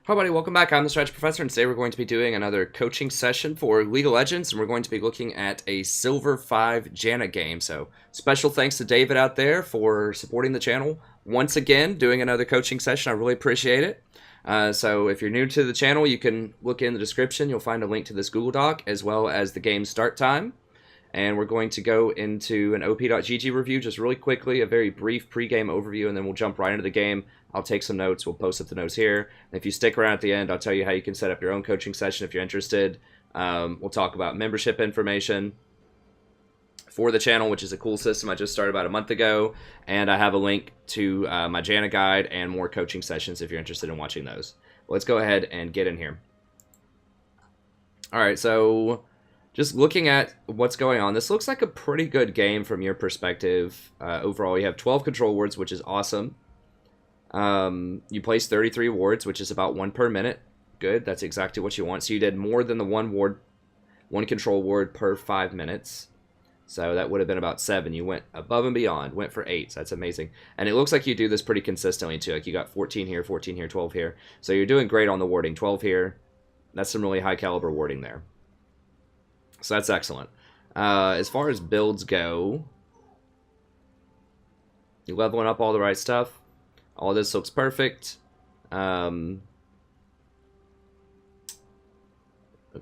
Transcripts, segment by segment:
Hi, buddy. Welcome back. I'm the Strategy Professor, and today we're going to be doing another coaching session for League of Legends, and we're going to be looking at a Silver 5 Janna game. So, special thanks to David out there for supporting the channel. Once again, doing another coaching session. I really appreciate it. So, if you're new to the channel, you can look in the description. You'll find a link to this Google Doc, as well as the game start time. And we're going to go into an op.gg review just really quickly, a very brief pregame overview, and then we'll jump right into the game. I'll take some notes. We'll post up the notes here. And if you stick around at the end, I'll tell you how you can set up your own coaching session if you're interested. We'll talk about membership information for the channel, which is a cool system I just started about a month ago. And I have a link to my Janna guide and more coaching sessions if you're interested in watching those. Let's go ahead and get in here. All right, so just looking at what's going on, this looks like a pretty good game from your perspective. Overall, you have 12 control wards, which is awesome. You place 33 wards, which is about 1 per minute. Good, that's exactly what you want. So you did more than the one control ward per 5 minutes. So that would have been about 7. You went above and beyond, went for 8. So that's amazing. And it looks like you do this pretty consistently too. Like you got 14 here, 14 here, 12 here. So you're doing great on the warding. 12 here. That's some really high caliber warding there. So that's excellent. As far as builds go, you're leveling up all the right stuff. All this looks perfect. Looks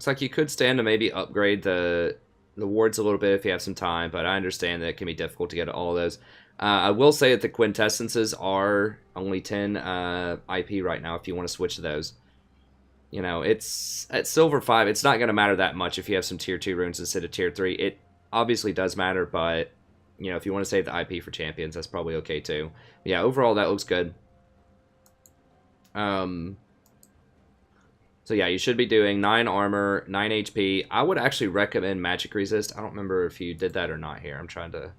like you could stand to maybe upgrade the wards a little bit if you have some time, but I understand that it can be difficult to get all of those. I will say that the quintessences are only 10 IP right now if you want to switch to those. You know, it's at Silver 5, it's not going to matter that much if you have some Tier 2 runes instead of Tier 3. It obviously does matter, but you know, if you want to save the IP for champions, that's probably okay too. But yeah, overall that looks good. So yeah, you should be doing 9 armor, 9 HP. I would actually recommend magic resist. I don't remember if you did that or not here. I'm trying to...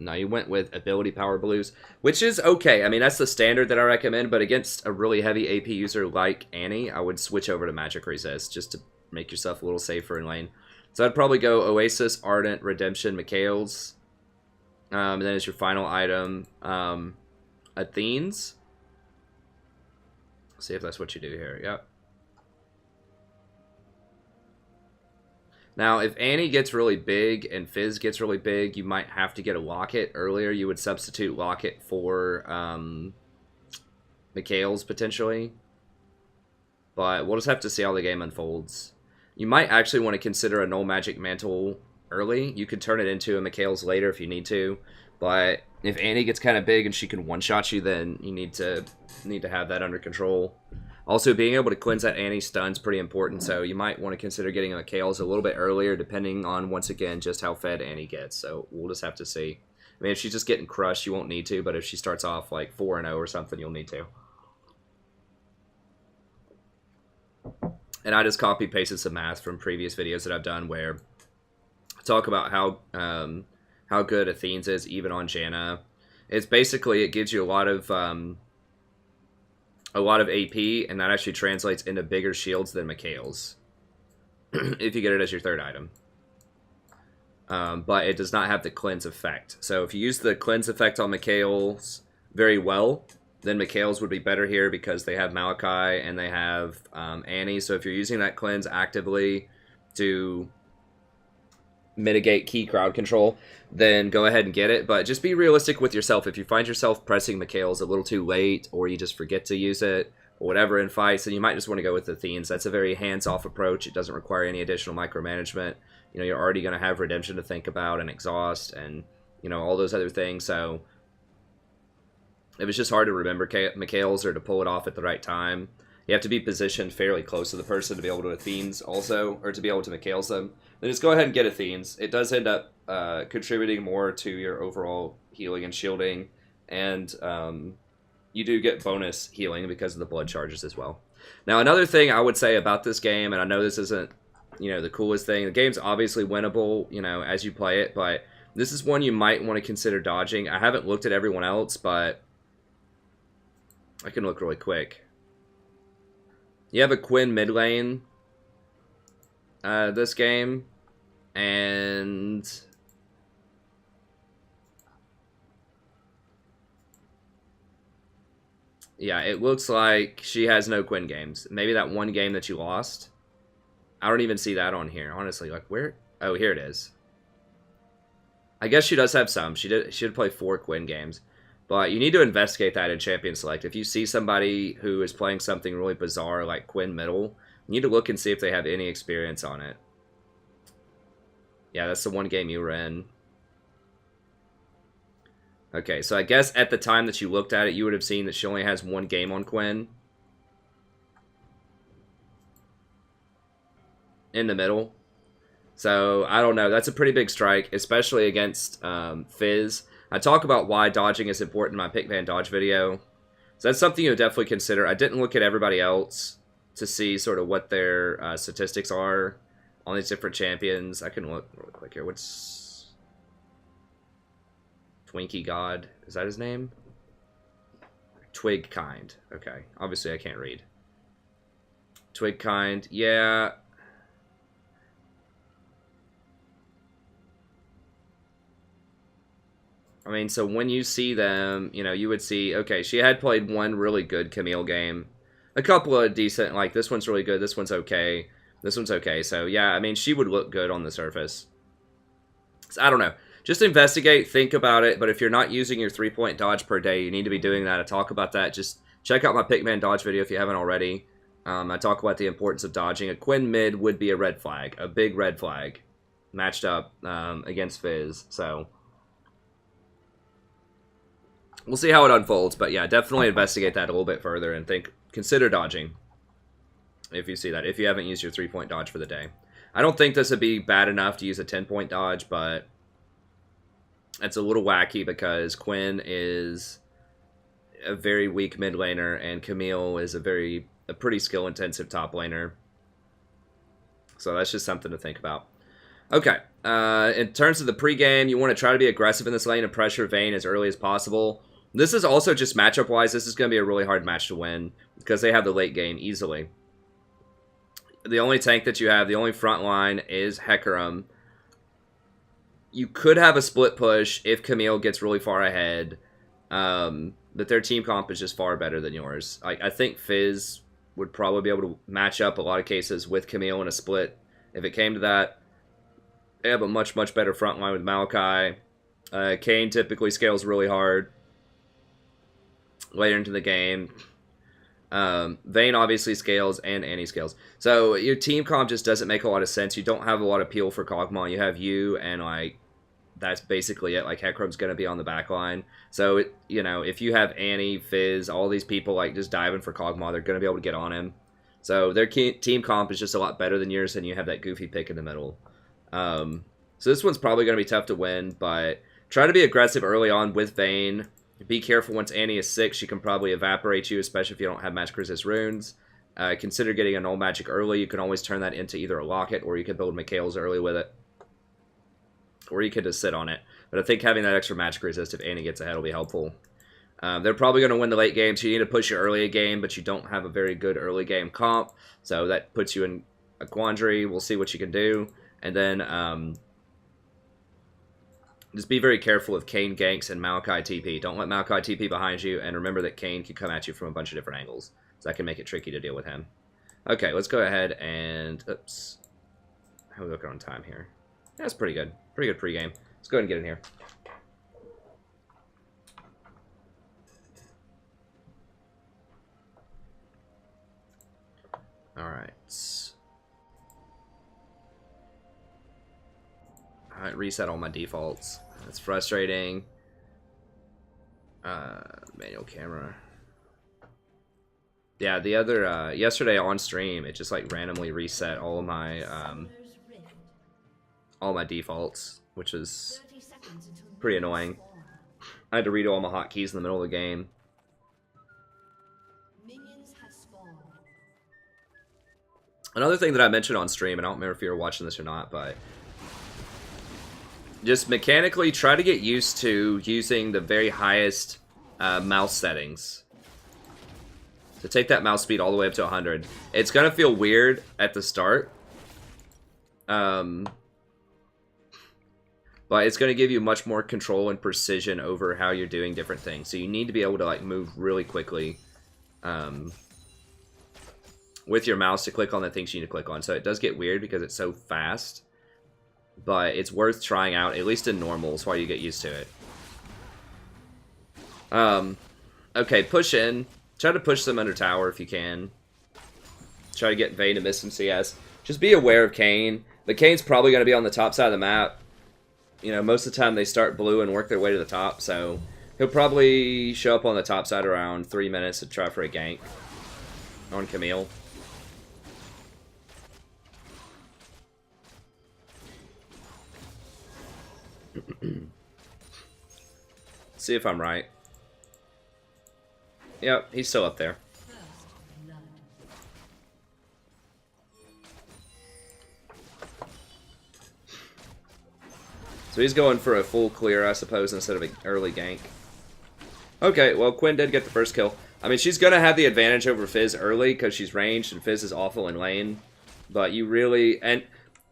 No, you went with ability power blues, which is okay. I mean, that's the standard that I recommend, but against a really heavy AP user like Annie, I would switch over to magic resist just to make yourself a little safer in lane. So I'd probably go Oasis, Ardent, Redemption, Mikhail's. And then as your final item, Athene's. See if that's what you do here. Yep. Now, if Annie gets really big and Fizz gets really big, you might have to get a Locket earlier. You would substitute Locket for Mikhail's potentially. But we'll just have to see how the game unfolds. You might actually want to consider a Null Magic Mantle early. You could turn it into a Mikhail's later if you need to. But if Annie gets kind of big and she can one-shot you, then you need to have that under control. Also, being able to cleanse that Annie stun's pretty important, so you might want to consider getting a Mikhail's a little bit earlier, depending on, once again, just how fed Annie gets. So we'll just have to see. I mean, if she's just getting crushed, you won't need to, but if she starts off like 4-0 or something, you'll need to. And I just copy-pasted some math from previous videos that I've done where I talk about how good Athene's is, even on Janna. It's basically, it gives you a lot of AP, and that actually translates into bigger shields than Mikhail's, if you get it as your third item. But it does not have the cleanse effect. So if you use the cleanse effect on Mikhail's very well, then Mikhail's would be better here because they have Malachi and they have Annie. So if you're using that cleanse actively to mitigate key crowd control, then go ahead and get it. But just be realistic with yourself. If you find yourself pressing Mikhail's a little too late, or you just forget to use it, or whatever in fights, then you might just want to go with the Athenes. That's a very hands-off approach. It doesn't require any additional micromanagement. You know, you're already going to have Redemption to think about, and Exhaust, and, you know, all those other things. So if it's just hard to remember Mikhail's or to pull it off at the right time, you have to be positioned fairly close to the person to be able to Athenes also, or to be able to Mikhail's them. Then just go ahead and get Athenes. It does end up contributing more to your overall healing and shielding, and you do get bonus healing because of the blood charges as well. Now, another thing I would say about this game, and I know this isn't, you know, the coolest thing. The game's obviously winnable, you know, as you play it, but this is one you might want to consider dodging. I haven't looked at everyone else, but I can look really quick. You have a Quinn mid lane this game, and Yeah, it looks like she has no Quinn games. Maybe that one game that you lost. I don't even see that on here, honestly. Like, where? Oh, here it is. I guess she does have some. She did play 4 Quinn games. But you need to investigate that in Champion Select. If you see somebody who is playing something really bizarre like Quinn Middle, you need to look and see if they have any experience on it. Yeah, that's the one game you were in. Okay, so I guess at the time that you looked at it, you would have seen that she only has 1 game on Quinn. In the middle. So, I don't know. That's a pretty big strike, especially against Fizz. I talk about why dodging is important in my Pick Van Dodge video. So that's something you'll definitely consider. I didn't look at everybody else to see sort of what their statistics are on these different champions. I can look real quick here. What's Twinkie God? Is that his name? Twig Kind. Okay. Obviously, I can't read. Twig Kind. Yeah. I mean, so when you see them, you know, you would see, okay, she had played 1 really good Camille game. A couple of decent, like, this one's really good, this one's okay, this one's okay. So, yeah, I mean, she would look good on the surface. So, I don't know. Just investigate, think about it, but if you're not using your 3-point dodge per day, you need to be doing that. I talk about that. Just check out my Pickman Dodge video if you haven't already. I talk about the importance of dodging. A Quinn mid would be a red flag, a big red flag, matched up against Fizz, so... We'll see how it unfolds, but yeah, definitely investigate that a little bit further and consider dodging if you see that, if you haven't used your 3-point dodge for the day. I don't think this would be bad enough to use a 10-point dodge, but it's a little wacky because Quinn is a very weak mid laner and Camille is a pretty skill-intensive top laner. So that's just something to think about. Okay, in terms of the pregame, you want to try to be aggressive in this lane and pressure Vayne as early as possible. This is also just matchup-wise, this is going to be a really hard match to win because they have the late game easily. The only tank that you have, the only front line is Hecarim. You could have a split push if Camille gets really far ahead, but their team comp is just far better than yours. I think Fizz would probably be able to match up a lot of cases with Camille in a split if it came to that. They have a much, much better front line with Maokai. Kayn typically scales really hard later into the game. Vayne obviously scales and Annie scales. So your team comp just doesn't make a lot of sense. You don't have a lot of peel for Kog'Maw. You have you and like that's basically it. Like Hecarim's going to be on the back line. So you know, if you have Annie, Fizz, all these people like just diving for Kog'Maw, they're going to be able to get on him. So their team comp is just a lot better than yours, and you have that goofy pick in the middle. So this one's probably going to be tough to win, but try to be aggressive early on with Vayne. Be careful once Annie is 6. She can probably evaporate you, especially if you don't have magic resist runes. Consider getting a null magic early. You can always turn that into either a locket, or you can build Mikhail's early with it. Or you could just sit on it. But I think having that extra magic resist if Annie gets ahead will be helpful. They're probably going to win the late game, so you need to push your early game, but you don't have a very good early game comp. So that puts you in a quandary. We'll see what you can do. And then just be very careful of Kayn ganks and Maokai TP. Don't let Maokai TP behind you, and remember that Kayn can come at you from a bunch of different angles. So that can make it tricky to deal with him. Okay, let's go ahead and... Oops. How are we looking on time here? That's pretty good. Pretty good pregame. Let's go ahead and get in here. Alright. Alright, reset all my defaults. That's frustrating. Manual camera. Yeah, the other, yesterday on stream, it just like randomly reset all my defaults, which is pretty annoying. I had to redo all my hotkeys in the middle of the game. Another thing that I mentioned on stream, and I don't remember if you were watching this or not, but just mechanically try to get used to using the very highest mouse settings. So take that mouse speed all the way up to 100. It's going to feel weird at the start. But it's going to give you much more control and precision over how you're doing different things. So you need to be able to like move really quickly um, with your mouse to click on the things you need to click on. So it does get weird because it's so fast, but it's worth trying out, at least in normals, while you get used to it. Okay, push in. Try to push them under tower if you can. Try to get Vayne to miss some CS. Just be aware of Kayn. The Kayn's probably going to be on the top side of the map. You know, most of the time they start blue and work their way to the top, so he'll probably show up on the top side around 3 minutes to try for a gank on Camille. See if I'm right. Yep, he's still up there. So he's going for a full clear, I suppose, instead of an early gank. Okay, well, Quinn did get the first kill. I mean, she's going to have the advantage over Fizz early because she's ranged and Fizz is awful in lane. But you really... And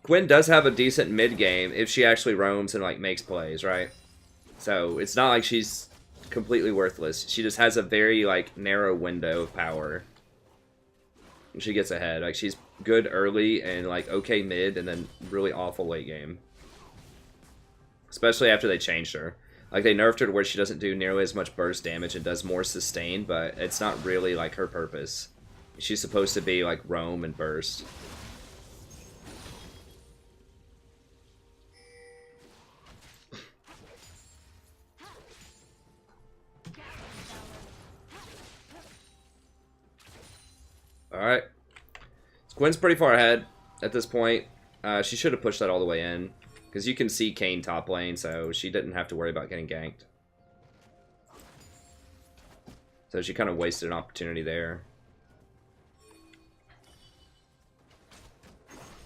Quinn does have a decent mid game if she actually roams and, like, makes plays, right? So it's not like she's completely worthless. She just has a very, like, narrow window of power. And she gets ahead. Like, she's good early and, like, okay mid and then really awful late game. Especially after they changed her. Like, they nerfed her to where she doesn't do nearly as much burst damage and does more sustain, but it's not really, like, her purpose. She's supposed to be, like, roam and burst. Alright. Gwen's pretty far ahead at this point. She should have pushed that all the way in. Because you can see Kayn top lane, so she didn't have to worry about getting ganked. So she kind of wasted an opportunity there.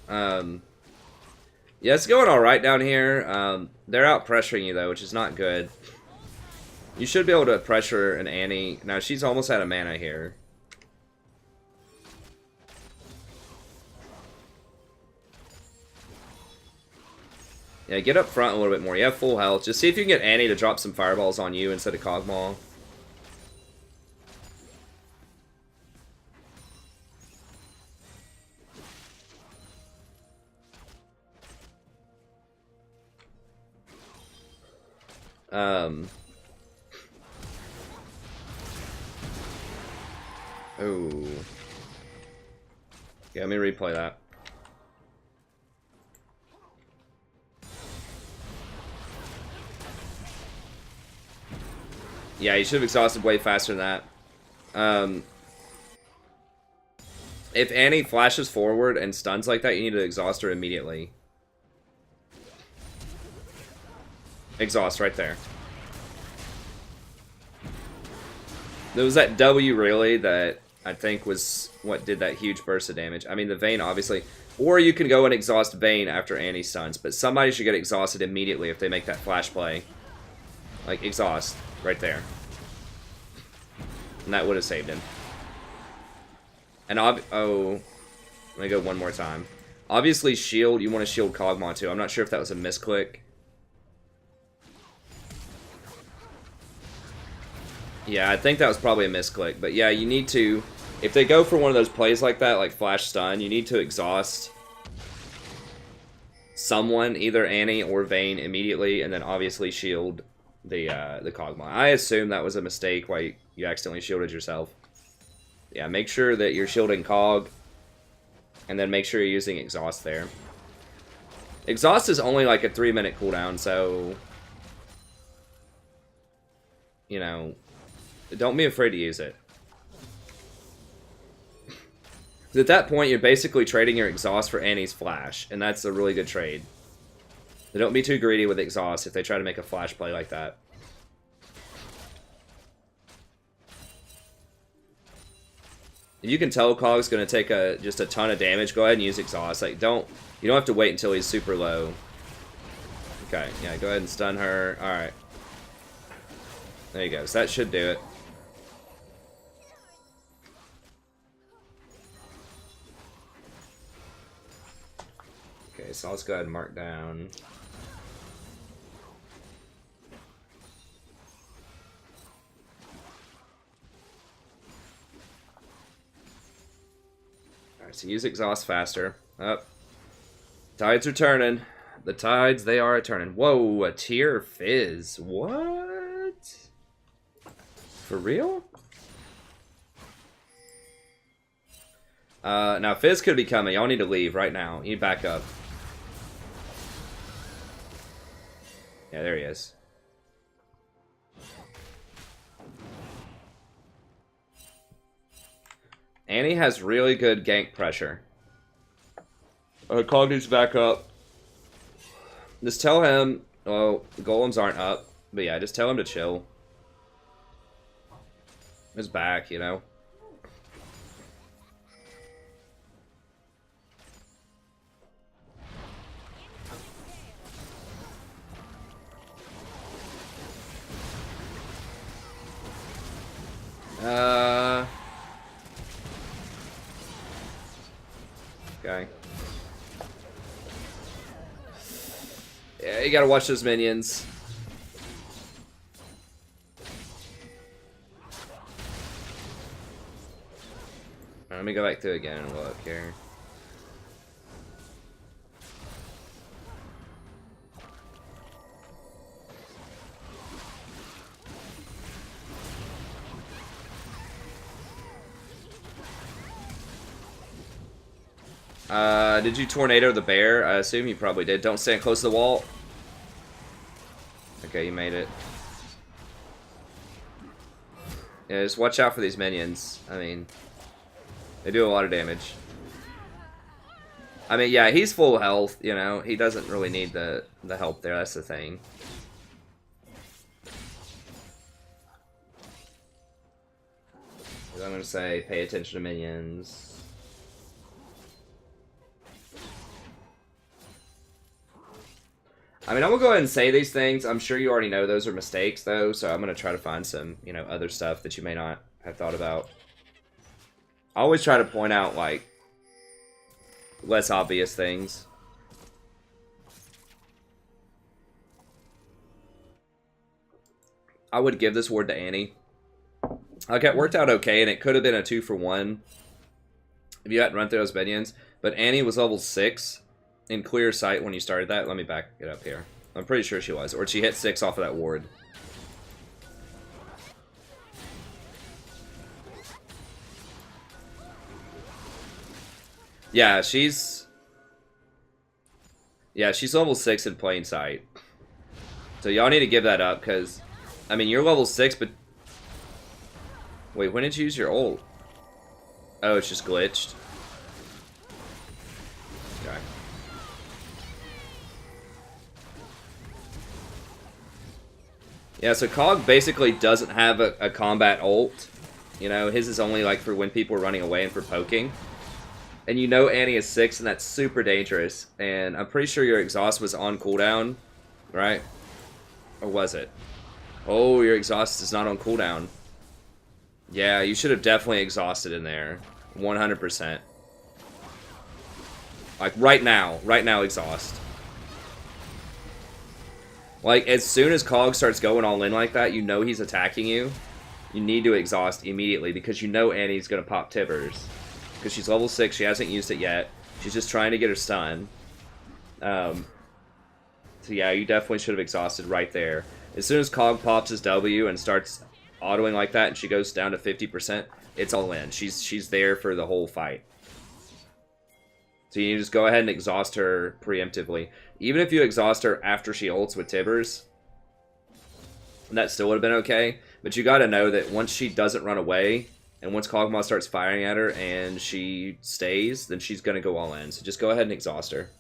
Yeah, it's going alright down here. They're out pressuring you, though, which is not good. You should be able to pressure an Annie. Now, she's almost out of mana here. Yeah, get up front a little bit more. You have full health. Just see if you can get Annie to drop some fireballs on you instead of Kog'Maw. Oh. Yeah, let me replay that. Yeah, you should have exhausted way faster than that. If Annie flashes forward and stuns like that, you need to exhaust her immediately. Exhaust right there. There was that W really that I think was what did that huge burst of damage. I mean, the Vayne, obviously. Or you can go and exhaust Vayne after Annie stuns, but somebody should get exhausted immediately if they make that flash play. Like, exhaust. Right there. And that would have saved him. And oh, let me go one more time. Obviously, shield. You want to shield Kog'Maw too. I'm not sure if that was a misclick. Yeah, I think that was probably a misclick. But yeah, you need to... If they go for one of those plays like that, like flash stun, you need to exhaust someone, either Annie or Vayne, immediately, and then obviously shield the Kog'Maw. I assume that was a mistake why you accidentally shielded yourself. Yeah, make sure that you're shielding Cog, and then make sure you're using exhaust there. Exhaust is only like a 3-minute cooldown, so you know, don't be afraid to use it. At that point, you're basically trading your exhaust for Annie's flash, and that's a really good trade. So don't be too greedy with exhaust if they try to make a flash play like that. If you can tell Cog's going to take just a ton of damage, go ahead and use exhaust. Like, you don't have to wait until he's super low. Okay, yeah, go ahead and stun her. Alright. There you go. So that should do it. Okay, so let's go ahead and mark down. Alright, so use exhaust faster. Up. Tides are turning. The tides, they are turning. Whoa, a tier fizz. What? For real? Now fizz could be coming. Y'all need to leave right now. You need to back up. Yeah, there he is. Annie has really good gank pressure. Cog needs to back up. Just tell him... Well, the golems aren't up. But yeah, just tell him to chill. His back, you know. Okay. Yeah, you gotta watch those minions. Let me go back through again and look here. Did you tornado the bear? I assume you probably did. Don't stand close to the wall. Okay, you made it. Yeah, just watch out for these minions. I mean, they do a lot of damage. I mean, yeah, he's full health, you know. He doesn't really need the help there. That's the thing. I'm going to say pay attention to minions. I mean, I'm going to go ahead and say these things. I'm sure you already know those are mistakes, though, so I'm going to try to find some, you know, other stuff that you may not have thought about. I always try to point out, like, less obvious things. I would give this ward to Annie. Like, it worked out okay, and it could have been a 2-for-1 if you hadn't run through those minions. But Annie was level 6 in clear sight when you started that. Let me back it up here. I'm pretty sure she was. Or she hit 6 off of that ward. Yeah, she's level 6 in plain sight. So y'all need to give that up, because, I mean, you're level 6, but... Wait, when did you use your ult? Oh, it's just glitched. Okay. Yeah, so Cog basically doesn't have a combat ult. You know, his is only like for when people are running away and for poking. And you know Annie is 6, and that's super dangerous. And I'm pretty sure your exhaust was on cooldown, right? Or was it? Oh, your exhaust is not on cooldown. Yeah, you should have definitely exhausted in there. 100%. Like, right now exhaust. Like, as soon as Cog starts going all in like that, you know he's attacking you. You need to exhaust immediately, because you know Annie's going to pop Tibbers. Because she's level 6, she hasn't used it yet. She's just trying to get her stun. So yeah, you definitely should have exhausted right there. As soon as Cog pops his W and starts autoing like that, and she goes down to 50%, it's all in. She's there for the whole fight. So you just go ahead and exhaust her preemptively. Even if you exhaust her after she ults with Tibbers, that still would have been okay. But you gotta know that once she doesn't run away, and once Kog'Maw starts firing at her and she stays, then she's gonna go all in. So just go ahead and exhaust her.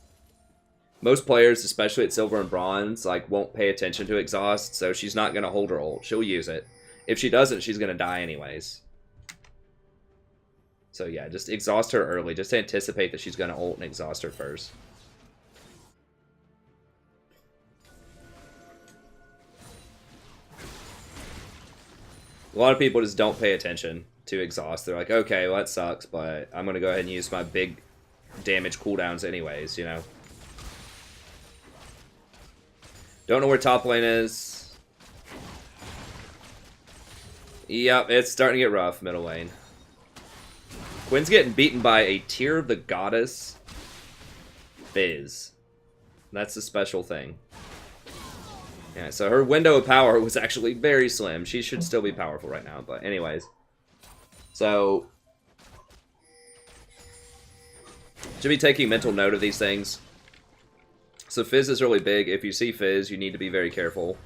Most players, especially at Silver and Bronze, like, won't pay attention to exhaust, so she's not gonna hold her ult. She'll use it. If she doesn't, she's gonna die anyways. So yeah, just exhaust her early. Just anticipate that she's gonna ult and exhaust her first. A lot of people just don't pay attention to exhaust. They're like, okay, well, that sucks, but I'm gonna go ahead and use my big damage cooldowns anyways, you know. Don't know where top lane is. Yep, it's starting to get rough, middle lane. Quinn's getting beaten by a Tear of the Goddess Fizz. That's the special thing. Yeah, so her window of power was actually very slim. She should still be powerful right now, but anyways. So, should be taking mental note of these things. So Fizz is really big. If you see Fizz, you need to be very careful.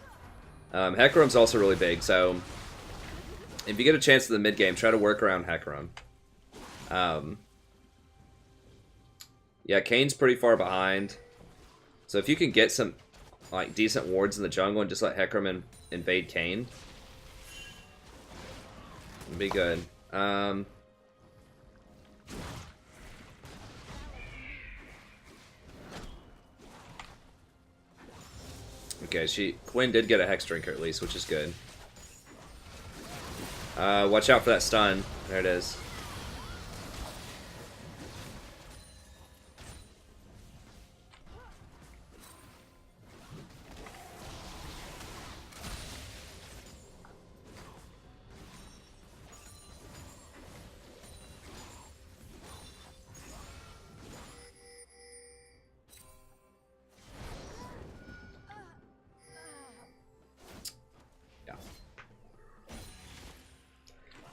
Hecarim's also really big, so if you get a chance in the mid-game, try to work around Hecarim. Yeah, Kane's pretty far behind. So if you can get some like decent wards in the jungle and just let Hecarim invade Kane, it'd be good. Okay, Quinn did get a Hex Drinker at least, which is good. Watch out for that stun. There it is.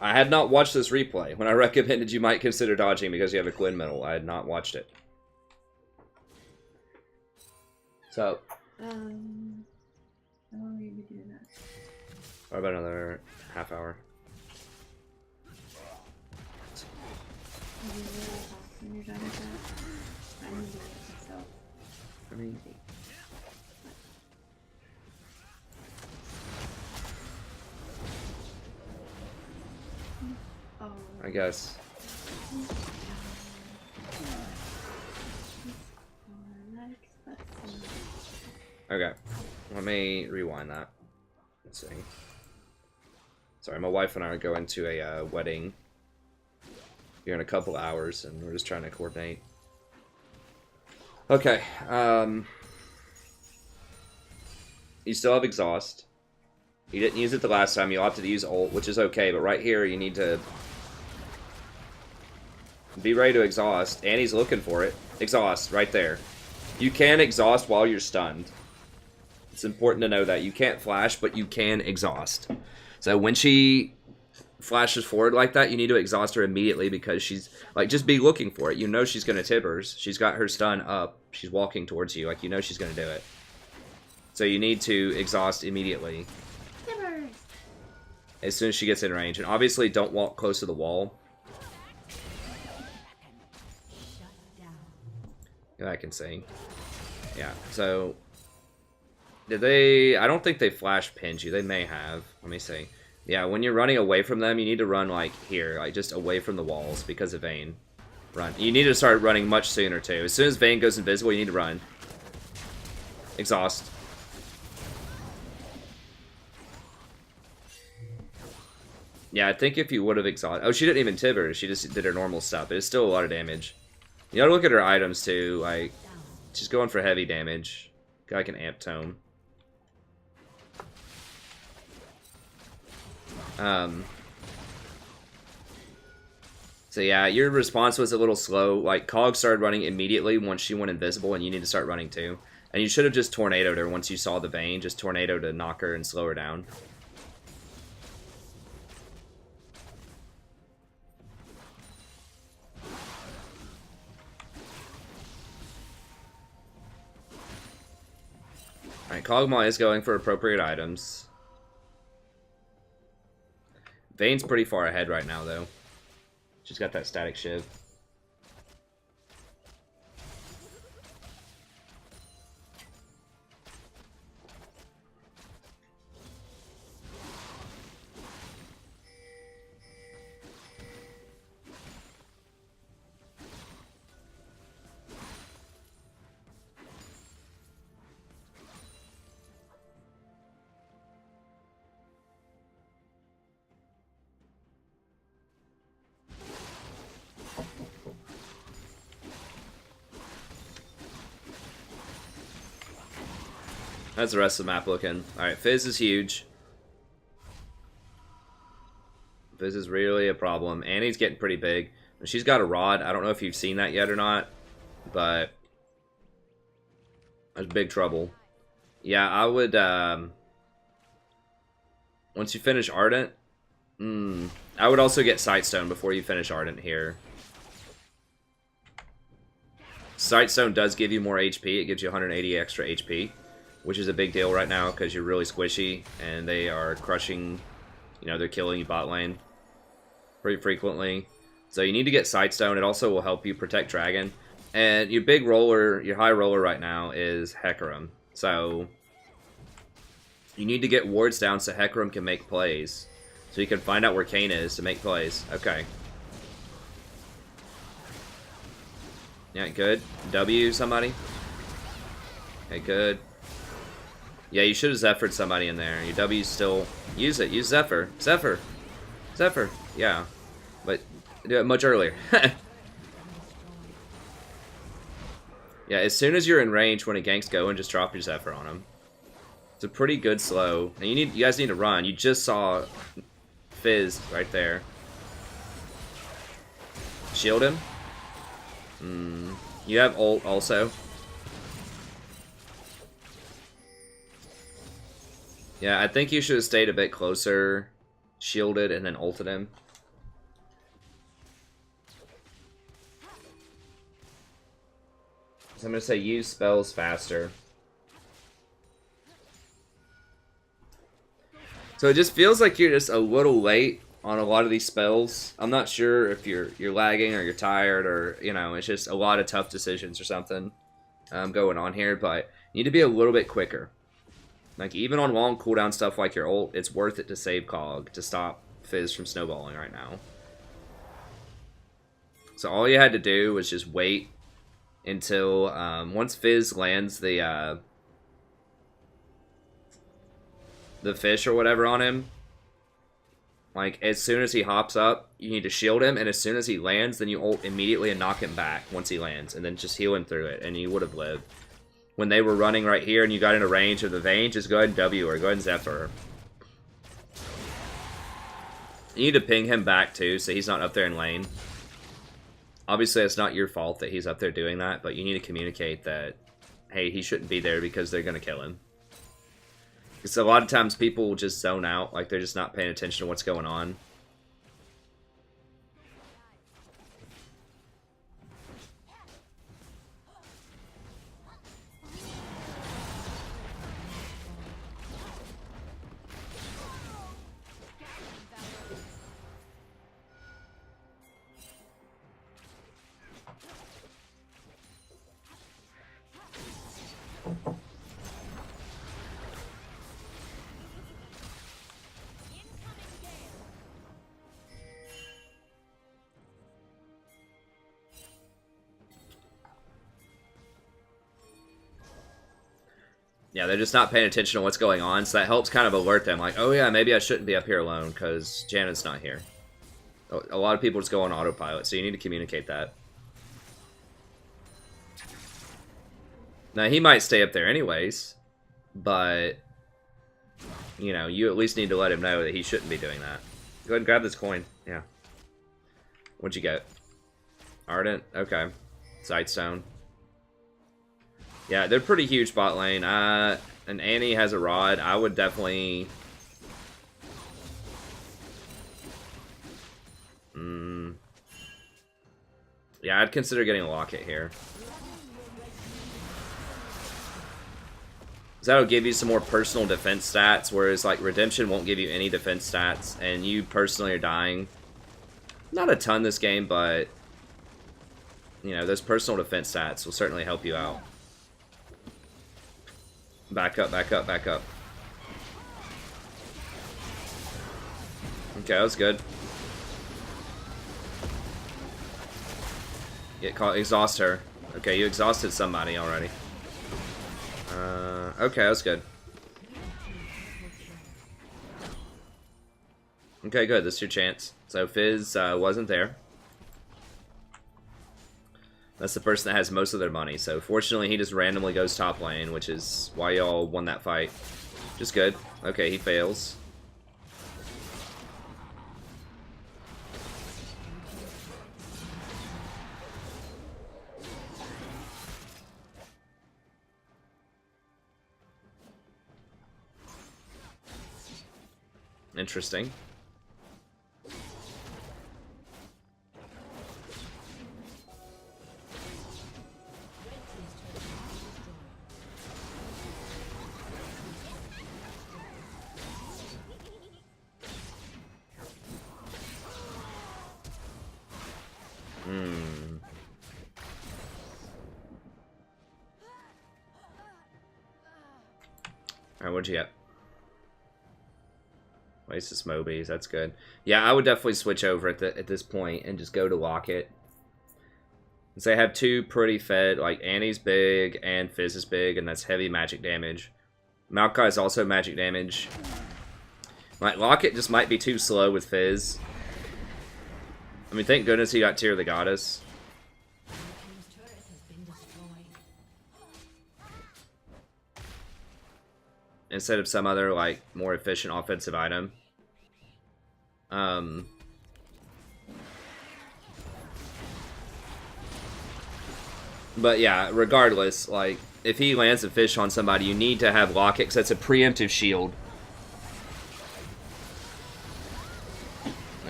I had not watched this replay. When I recommended you might consider dodging because you have a Quinn medal, I had not watched it. So. How long will you be doing that? What about another half hour? Are you really fast when you're done with that? I'm doing it myself. I mean. I guess. Okay, let me rewind that. Let's see. Sorry, my wife and I are going to a wedding here in a couple hours, and we're just trying to coordinate. Okay, you still have exhaust. You didn't use it the last time. You opted to use ult, which is okay, but right here you need to be ready to exhaust. Annie's looking for it. Exhaust, right there. You can exhaust while you're stunned. It's important to know that. You can't flash, but you can exhaust. So when she flashes forward like that, you need to exhaust her immediately because she's, like, just be looking for it. You know she's going to Tibbers. She's got her stun up. She's walking towards you. Like, you know she's going to do it. So you need to exhaust immediately. Tibbers! As soon as she gets in range. And obviously don't walk close to the wall. I can see. Yeah, so did they? I don't think they flash pinned you. They may have. Let me see. Yeah, when you're running away from them, you need to run like here, like just away from the walls because of Vayne. Run. You need to start running much sooner too. As soon as Vayne goes invisible, you need to run. Exhaust. Yeah, I think if you would have exhausted... Oh, she didn't even Tibber. She just did her normal stuff. But it's still a lot of damage. You gotta look at her items too. Like, she's going for heavy damage. Guy can amp tome. So yeah, your response was a little slow. Like, Cog started running immediately once she went invisible, and you need to start running too. And you should have just tornadoed her once you saw the Vayne. Just tornado to knock her and slow her down. Alright, Kog'Maw is going for appropriate items. Vayne's pretty far ahead right now, though. She's got that static shiv. How's the rest of the map looking? Alright, Fizz is huge. Fizz is really a problem. Annie's getting pretty big. She's got a rod. I don't know if you've seen that yet or not, but there's big trouble. Yeah, I would, once you finish Ardent, I would also get Sightstone before you finish Ardent here. Sightstone does give you more HP. It gives you 180 extra HP, which is a big deal right now because you're really squishy and they are crushing, you know, they're killing you bot lane pretty frequently. So you need to get Sightstone. It also will help you protect Dragon. And your big roller, your high roller right now is Hecarim. So you need to get wards down so Hecarim can make plays. So you can find out where Kayn is to make plays. Okay. Yeah, good. W somebody. Okay, good. Yeah, you should have Zephyr'd somebody in there. Your W's still... Use it. Use Zephyr. Zephyr. Zephyr. Yeah. But do it much earlier. Yeah, as soon as you're in range when a gank's going, just drop your Zephyr on him. It's a pretty good slow. And you guys need to run. You just saw Fizz right there. Shield him. You have ult also. Yeah, I think you should have stayed a bit closer, shielded, and then ulted him. So I'm going to say use spells faster. So it just feels like you're just a little late on a lot of these spells. I'm not sure if you're lagging or you're tired or, you know, it's just a lot of tough decisions or something going on here, but you need to be a little bit quicker. Like, even on long cooldown stuff like your ult, it's worth it to save Cog to stop Fizz from snowballing right now. So all you had to do was just wait until once Fizz lands the fish or whatever on him. Like, as soon as he hops up, you need to shield him, and as soon as he lands, then you ult immediately and knock him back once he lands, and then just heal him through it, and you would have lived. When they were running right here and you got into range of the Vayne, just go ahead and W or go ahead and Zephyr. You need to ping him back too, so he's not up there in lane. Obviously, it's not your fault that he's up there doing that, but you need to communicate that, hey, he shouldn't be there because they're going to kill him. Because a lot of times people will just zone out, like they're just not paying attention to what's going on. Yeah, they're just not paying attention to what's going on, so that helps kind of alert them, like, oh yeah, maybe I shouldn't be up here alone, because Janna's not here. A lot of people just go on autopilot, so you need to communicate that. Now, he might stay up there anyways, but, you know, you at least need to let him know that he shouldn't be doing that. Go ahead and grab this coin. Yeah. What'd you get? Ardent? Okay. Sightstone. Yeah, they're pretty huge bot lane. And Annie has a rod. I would definitely... Yeah, I'd consider getting a locket here. So that'll give you some more personal defense stats, whereas like Redemption won't give you any defense stats, and you personally are dying. Not a ton this game, but you know, those personal defense stats will certainly help you out. Back up, back up, back up. Okay, that was good. Get caught, exhaust her. Okay, you exhausted somebody already. Okay, that was good. Okay, good, this is your chance. So Fizz wasn't there. That's the person that has most of their money. So fortunately, he just randomly goes top lane, which is why y'all won that fight. Just good. Okay, he fails. Interesting. Alright, what'd you get? Oasis Mobies, that's good. Yeah, I would definitely switch over at this point and just go to Locket. Since they have two pretty fed, like Annie's big and Fizz is big, and that's heavy magic damage. Maokai is also magic damage. Like, Locket just might be too slow with Fizz. I mean, thank goodness he got Tear of the Goddess. Instead of some other, like, more efficient offensive item. But yeah, regardless, like, if he lands a fish on somebody, you need to have Locket, because that's a preemptive shield.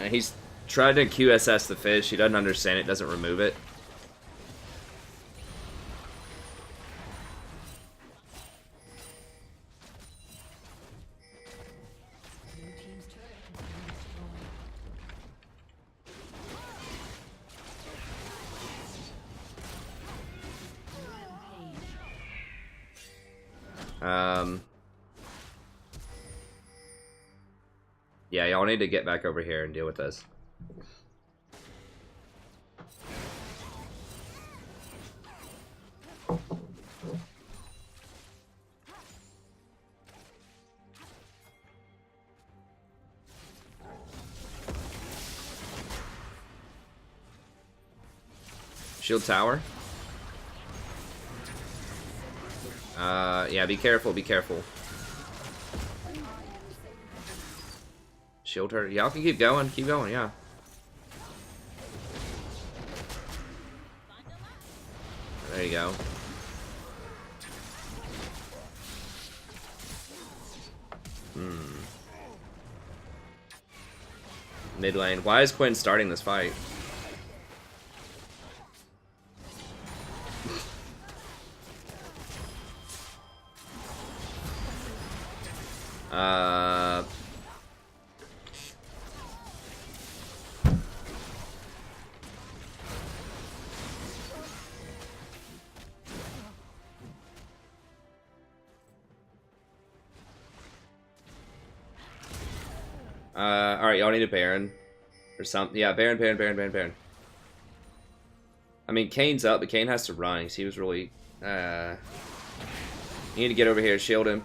He's tried to QSS the fish, he doesn't understand it, doesn't remove it. Yeah, y'all need to get back over here and deal with this. Shield tower. Yeah, be careful, be careful. Shield her. Y'all can keep going, yeah. There you go. Mid lane. Why is Quinn starting this fight? Alright, y'all need a Baron. Or something. Yeah, Baron. I mean, Kane's up, but Kane has to run. He was really... You need to get over here, shield him.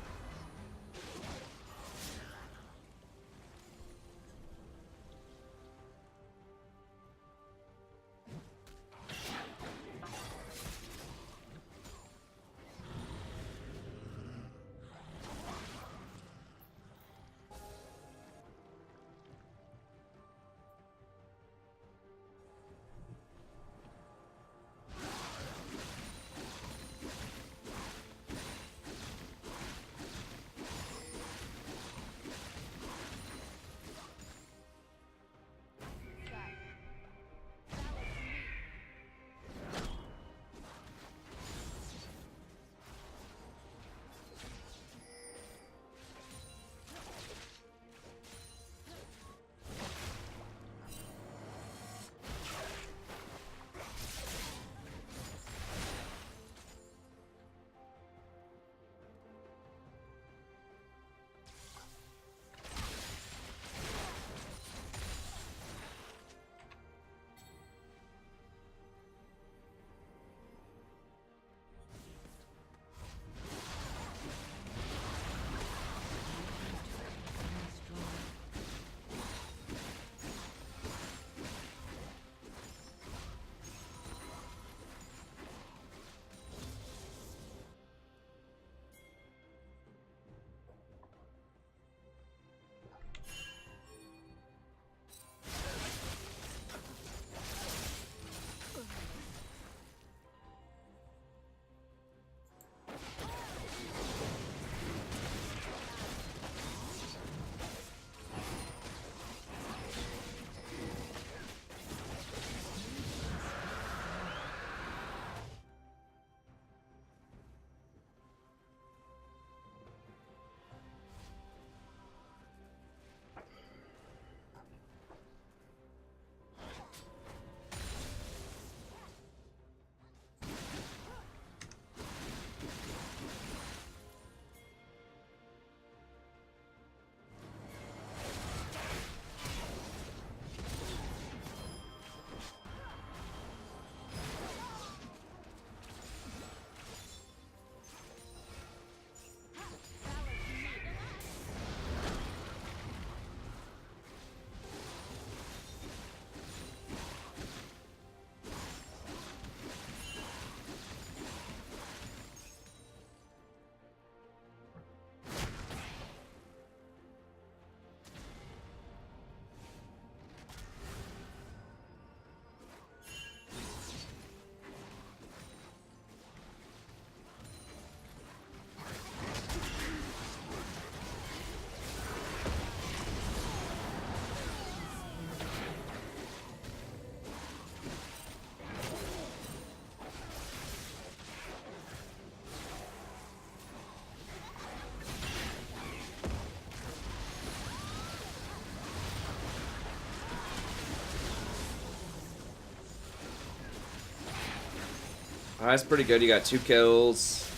That's pretty good. You got 2 kills.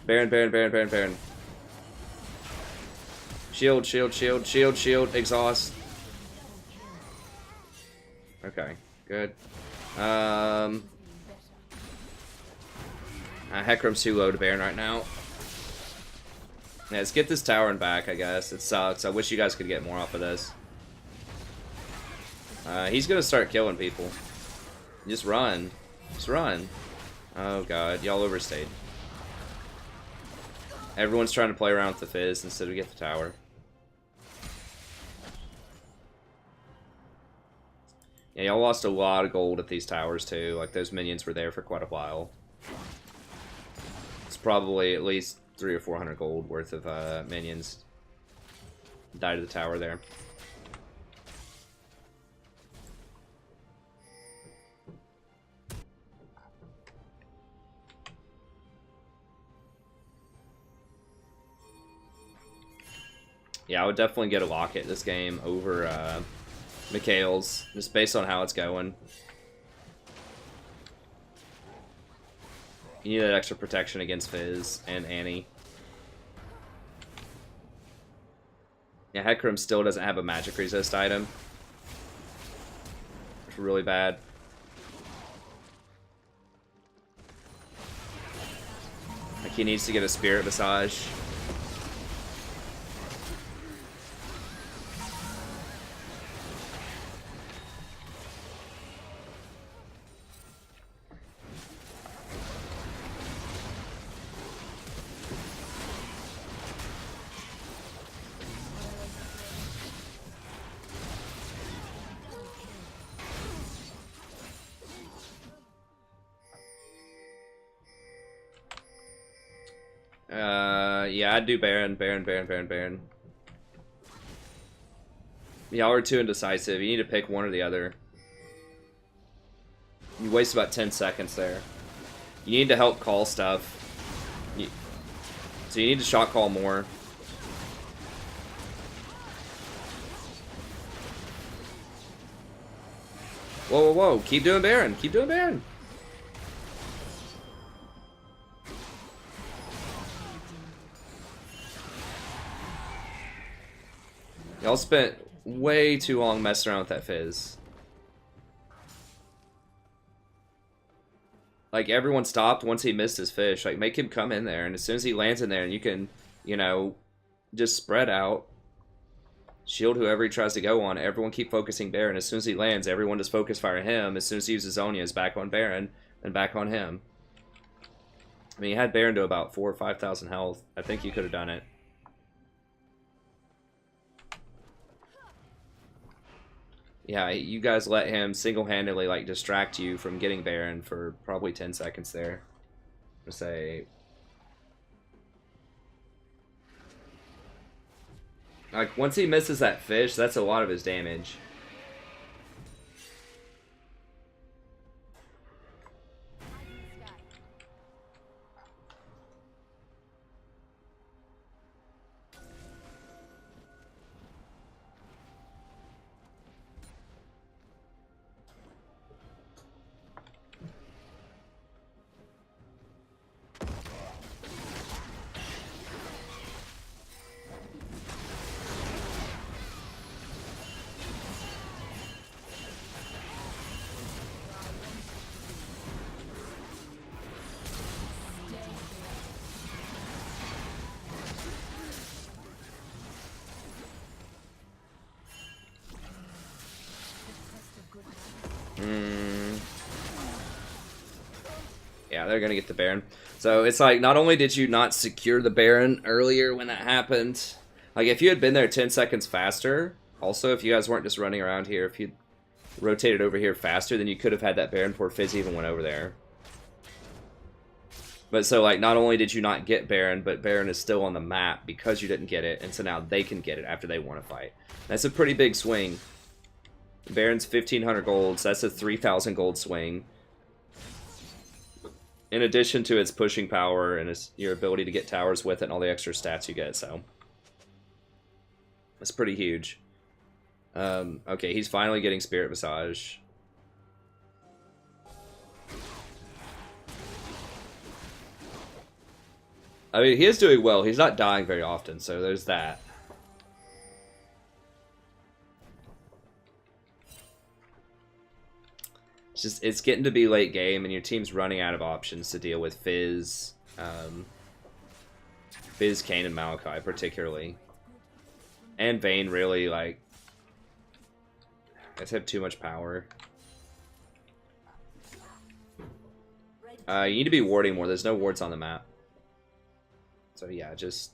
Baron, Baron, Baron, Baron, Baron. Shield, shield, shield, shield, shield, exhaust. Okay, good. Hecarim's too low to Baron right now. Yeah, let's get this tower and back, I guess. It sucks. I wish you guys could get more off of this. He's gonna start killing people. Just run. Just run. Oh god, y'all overstayed. Everyone's trying to play around with the Fizz instead of get the tower. Yeah, y'all lost a lot of gold at these towers too. Like, those minions were there for quite a while. It's probably at least 300 or 400 gold worth of minions died to the tower there. Yeah, I would definitely get a Locket this game over Mikhail's, just based on how it's going. You need that extra protection against Fizz and Annie. Yeah, Hecarim still doesn't have a magic resist item. It's really bad. Like, he needs to get a Spirit Visage. Yeah, I'd do Baron, Baron, Baron, Baron, Baron. Y'all are too indecisive. You need to pick one or the other. You waste about 10 seconds there. You need to help call stuff. So you need to shot call more. Whoa, whoa, whoa. Keep doing Baron. Keep doing Baron. Y'all spent way too long messing around with that Fizz. Like, everyone stopped once he missed his fish. Like, make him come in there, and as soon as he lands in there, and you can, you know, just spread out. Shield whoever he tries to go on. Everyone keep focusing Baron. As soon as he lands, everyone just focus fire him. As soon as he uses Zonya, it's back on Baron, and back on him. I mean, you had Baron to about 4,000 or 5,000 health. I think you could have done it. Yeah, you guys let him single-handedly, like, distract you from getting Baron for probably 10 seconds there. To say... Like, once he misses that fish, that's a lot of his damage. Yeah, they're gonna get the Baron. So it's like, not only did you not secure the Baron earlier when that happened, like, if you had been there 10 seconds faster, also, if you guys weren't just running around here, if you rotated over here faster, then you could have had that Baron before Fizz even went over there. But so, like, not only did you not get Baron, but Baron is still on the map because you didn't get it, and so now they can get it after they want to fight. That's a pretty big swing. Baron's 1,500 gold, so that's a 3,000 gold swing. In addition to its pushing power and your ability to get towers with it and all the extra stats you get, so. That's pretty huge. Okay, he's finally getting Spirit Visage. I mean, he is doing well. He's not dying very often, so there's that. It's getting to be late game, and your team's running out of options to deal with Fizz, Fizz, Kayn, and Malachi, particularly. And Vayne, really, like, guys have too much power. You need to be warding more. There's no wards on the map. So yeah, just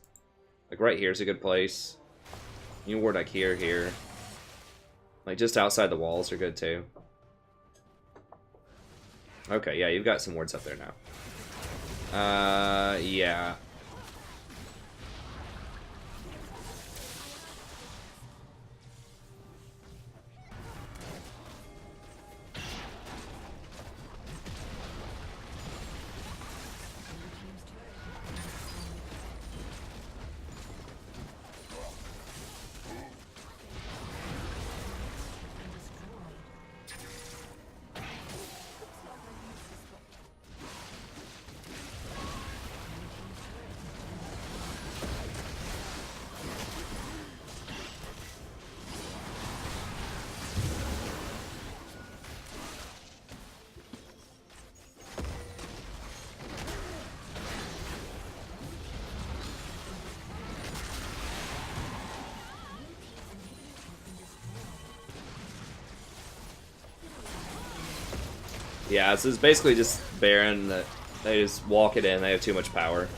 like right here is a good place. You can ward like here. Like just outside the walls are good too. Okay, yeah, you've got some wards up there now. Yeah. Yeah, this is basically just Baron that they just walk it in, they have too much power.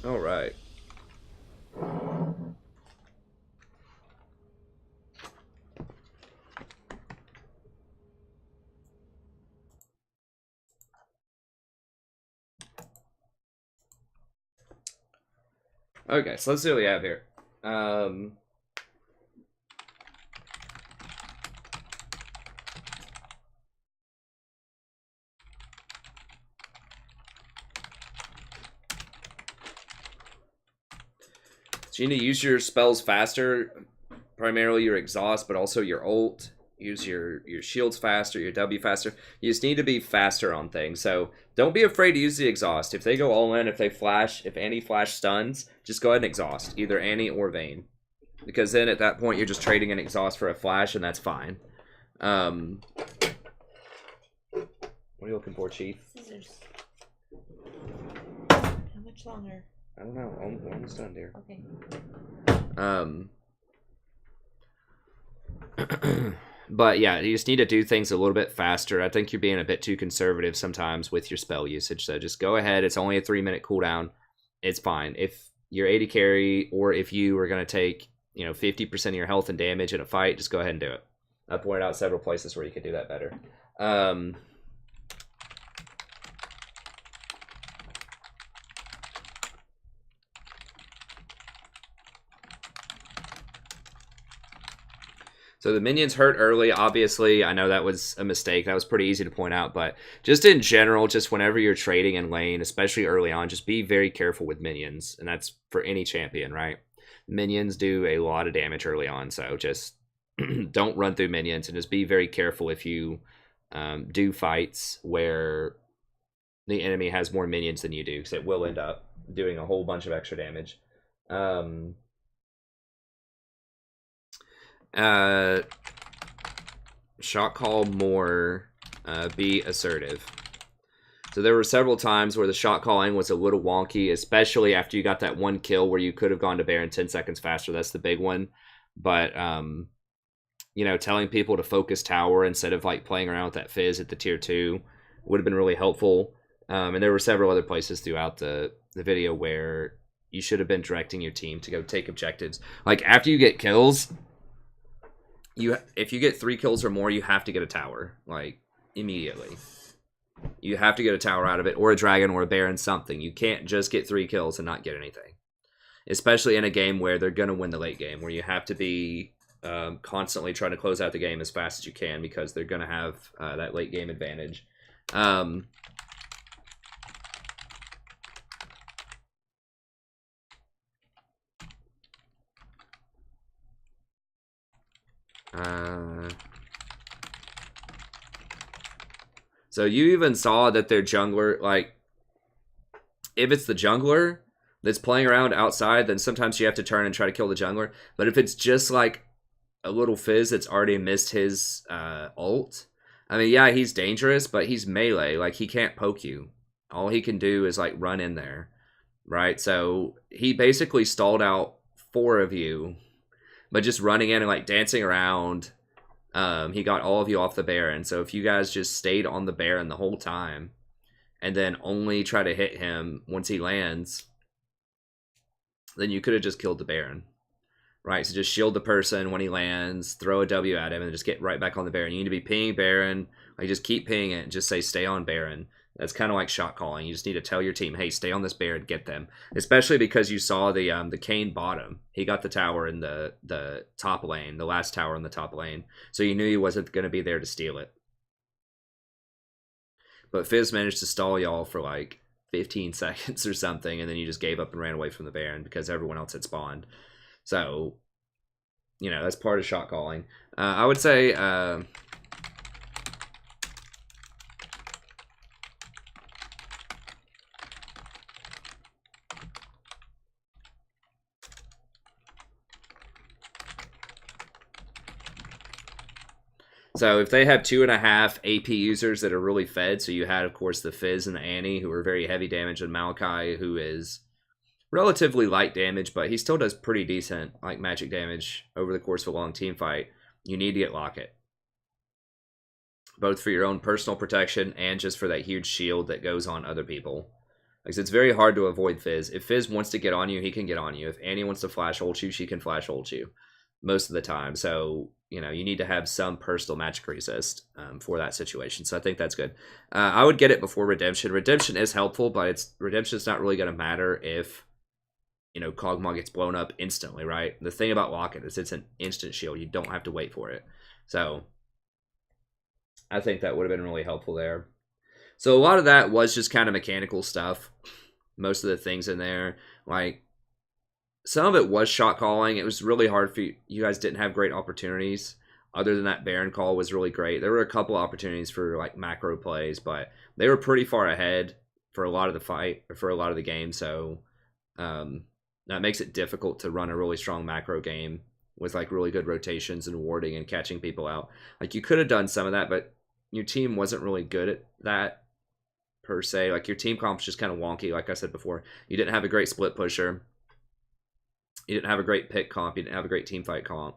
Alright. Okay, so let's see what we have here. So you need to use your spells faster, primarily your exhaust, but also your ult. Use your shields faster, your W faster. You just need to be faster on things. So don't be afraid to use the exhaust. If they go all in, if they flash, if Annie flash stuns, just go ahead and exhaust. Either Annie or Vayne. Because then at that point you're just trading an exhaust for a flash and that's fine. What are you looking for, Chief? Scissors. How much longer? I don't know. We're almost done, dear. Okay. But yeah, you just need to do things a little bit faster. I think you're being a bit too conservative sometimes with your spell usage. So just go ahead. It's only a 3-minute cooldown. It's fine. If you're AD carry or if you are going to take 50% of your health and damage in a fight, just go ahead and do it. I pointed out several places where you could do that better. So the minions hurt early, obviously. I know that was a mistake. That was pretty easy to point out. But just in general, just whenever you're trading in lane, especially early on, just be very careful with minions. And that's for any champion, right? Minions do a lot of damage early on. So just don't run through minions. And just be very careful if you do fights where the enemy has more minions than you do. Because it will end up doing a whole bunch of extra damage. Shot call more, be assertive. So there were several times where the shot calling was a little wonky, especially after you got that one kill where you could have gone to Baron 10 seconds faster. That's the big one. But, telling people to focus tower instead of like playing around with that Fizz at the tier 2 would have been really helpful. And there were several other places throughout the video where you should have been directing your team to go take objectives. Like after you get kills, if you get 3 kills or more, you have to get a tower, like, immediately. You have to get a tower out of it, or a dragon, or a baron, something. You can't just get 3 kills and not get anything. Especially in a game where they're going to win the late game, where you have to be constantly trying to close out the game as fast as you can because they're going to have that late game advantage. Uh, so you even saw that their jungler, like, if it's the jungler that's playing around outside, then sometimes you have to turn and try to kill the jungler. But if it's just like a little Fizz that's already missed his ult, I mean, yeah, he's dangerous, but he's melee. Like, he can't poke you. All he can do is, like, run in there, right? So he basically stalled out 4 of you, but just running in and, like, dancing around. He got all of you off the Baron. So if you guys just stayed on the Baron the whole time and then only try to hit him once he lands, then you could have just killed the Baron. Right, so just shield the person when he lands, throw a W at him, and just get right back on the Baron. You need to be pinging Baron. Like, just keep pinging it and just say, stay on Baron. That's kind of like shot calling. You just need to tell your team, hey, stay on this Baron, get them. Especially because you saw the Kane bottom. He got the tower in the top lane, the last tower in the top lane. So you knew he wasn't going to be there to steal it. But Fizz managed to stall y'all for like 15 seconds or something, and then you just gave up and ran away from the Baron because everyone else had spawned. So, you know, that's part of shot calling. I would say... so if they have 2.5 AP users that are really fed, so you had, of course, the Fizz and the Annie, who are very heavy damage, and Maokai, who is relatively light damage, but he still does pretty decent like magic damage over the course of a long team fight. You need to get Locket, both for your own personal protection and just for that huge shield that goes on other people. Because it's very hard to avoid Fizz. If Fizz wants to get on you, he can get on you. If Annie wants to flash ult you, she can flash ult you most of the time. So, you know, you need to have some personal magic resist for that situation. So I think that's good. I would get it before Redemption. Redemption is helpful, but Redemption's not really going to matter if, you know, Kog'Maw gets blown up instantly, right? The thing about Locket is it's an instant shield. You don't have to wait for it. So I think that would have been really helpful there. So a lot of that was just kind of mechanical stuff. Most of the things in there, like, some of it was shot calling. It was really hard for you. You guys didn't have great opportunities. Other than that Baron call was really great. There were a couple opportunities for, like, macro plays, but they were pretty far ahead for a lot of the fight, or for a lot of the game. So, that makes it difficult to run a really strong macro game with, like, really good rotations and warding and catching people out. Like, you could have done some of that, but your team wasn't really good at that, per se. Like, your team comp's just kind of wonky, like I said before. You didn't have a great split pusher. You didn't have a great pick comp. You didn't have a great team fight comp.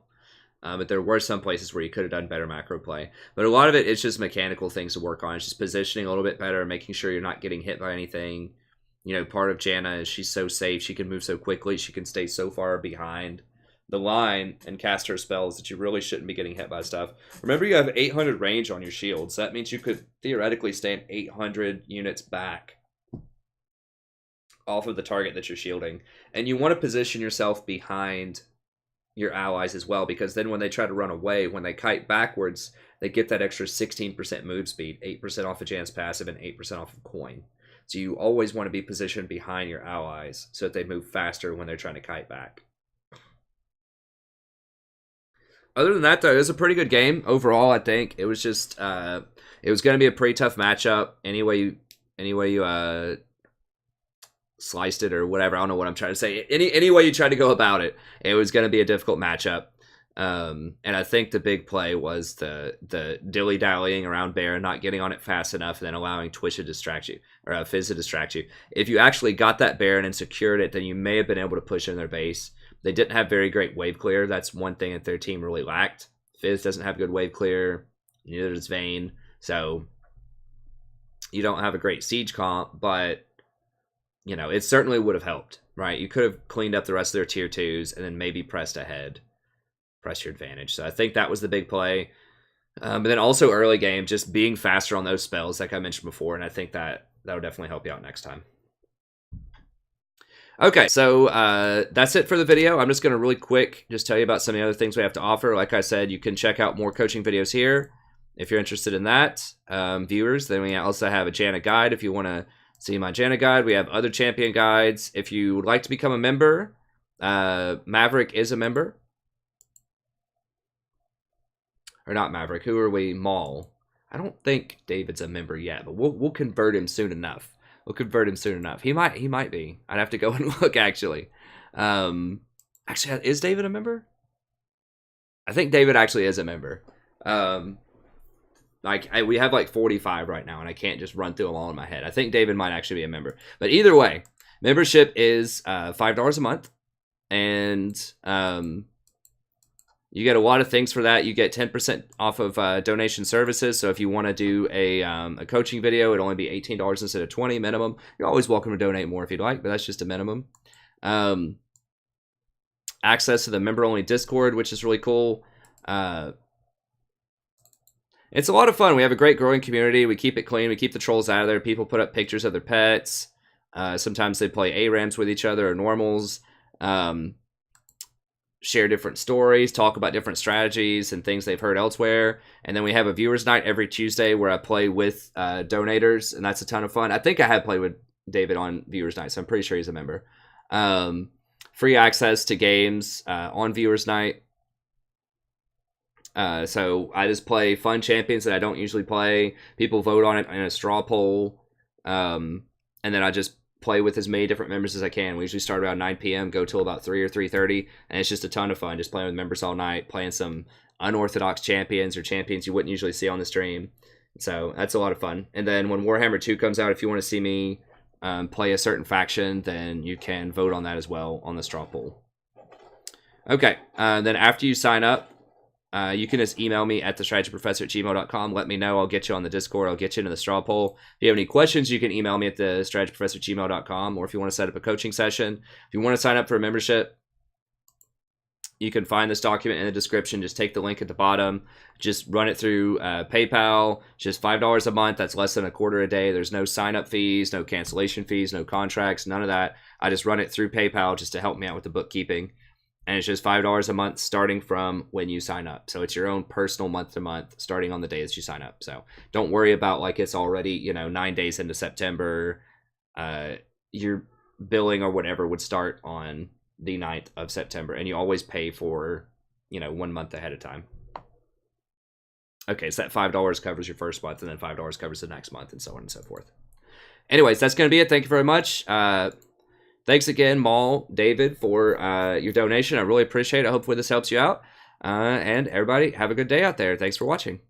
But there were some places where you could have done better macro play. But a lot of it is just mechanical things to work on. It's just positioning a little bit better, making sure you're not getting hit by anything. You know, part of Janna is she's so safe. She can move so quickly. She can stay so far behind the line and cast her spells that you really shouldn't be getting hit by stuff. Remember, you have 800 range on your shields. That means you could theoretically stand 800 units back off of the target that you're shielding. And you want to position yourself behind your allies as well, because then when they try to run away, when they kite backwards, they get that extra 16% move speed, 8% off of Jan's passive and 8% off of coin. So you always want to be positioned behind your allies so that they move faster when they're trying to kite back. Other than that, though, it was a pretty good game overall. I think it was just it was going to be a pretty tough matchup anyway you sliced it or whatever. I don't know what I'm trying to say. Any way you try to go about it, it was going to be a difficult matchup. And I think the big play was the dilly-dallying around Baron, not getting on it fast enough, and then allowing Twitch to distract you, or Fizz to distract you. If you actually got that Baron and secured it, then you may have been able to push in their base. They didn't have very great wave clear. That's one thing that their team really lacked. Fizz doesn't have good wave clear. Neither does Vayne. So you don't have a great siege comp, but, you know, it certainly would have helped, right? You could have cleaned up the rest of their tier 2s and then maybe pressed ahead. Press your advantage. So I think that was the big play. But then also early game, just being faster on those spells, like I mentioned before, and I think that will definitely help you out next time. Okay, so that's it for the video. I'm just going to really quick just tell you about some of the other things we have to offer. Like I said, you can check out more coaching videos here if you're interested in that, viewers. Then we also have a Janna guide if you want to see my Janna guide. We have other champion guides. If you would like to become a member, Maverick is a member. Or not Maverick, who are we? Maul. I don't think David's a member yet, but we'll convert him soon enough. We'll convert him soon enough. He might be. I'd have to go and look actually. Actually, is David a member? I think David actually is a member. We have like 45 right now, and I can't just run through them all in my head. I think David might actually be a member. But either way, membership is $5 a month, and you get a lot of things for that. You get 10% off of donation services. So if you want to do a coaching video, it'll only be $18 instead of $20 minimum. You're always welcome to donate more if you'd like, but that's just a minimum. Access to the member-only Discord, which is really cool. It's a lot of fun. We have a great growing community. We keep it clean. We keep the trolls out of there. People put up pictures of their pets. Sometimes they play ARAMs with each other or normals. Share different stories, talk about different strategies and things they've heard elsewhere. And then we have a viewers night every Tuesday where I play with donators, and that's a ton of fun. I think I have played with David on viewers night, so I'm pretty sure he's a member. Free access to games on viewers night. So I just play fun champions that I don't usually play. People vote on it in a straw poll. And then I just play with as many different members as I can. We usually start around 9 p.m., go till about 3 or 3:30, and it's just a ton of fun just playing with members all night, playing some unorthodox champions or champions you wouldn't usually see on the stream. So that's a lot of fun. And then when Warhammer 2 comes out, if you want to see me play a certain faction, then you can vote on that as well on the straw poll. Okay, then after you sign up, you can just email me at thestrategyprofessor@gmail.com. Let me know. I'll get you on the Discord. I'll get you into the straw poll. If you have any questions, you can email me at thestrategyprofessor@gmail.com. Or if you want to set up a coaching session, if you want to sign up for a membership, you can find this document in the description. Just take the link at the bottom. Just run it through PayPal. Just $5 a month. That's less than $0.25 a day. There's no sign-up fees, no cancellation fees, no contracts, none of that. I just run it through PayPal just to help me out with the bookkeeping. And it's just $5 a month starting from when you sign up. So it's your own personal month-to-month starting on the day that you sign up. So don't worry about like it's already, 9 days into September. Your billing or whatever would start on the 9th of September. And you always pay for, 1 month ahead of time. Okay, so that $5 covers your first month, and then $5 covers the next month, and so on and so forth. Anyways, that's going to be it. Thank you very much. Thanks again, Maul, David, for your donation. I really appreciate it. Hopefully this helps you out. And everybody, have a good day out there. Thanks for watching.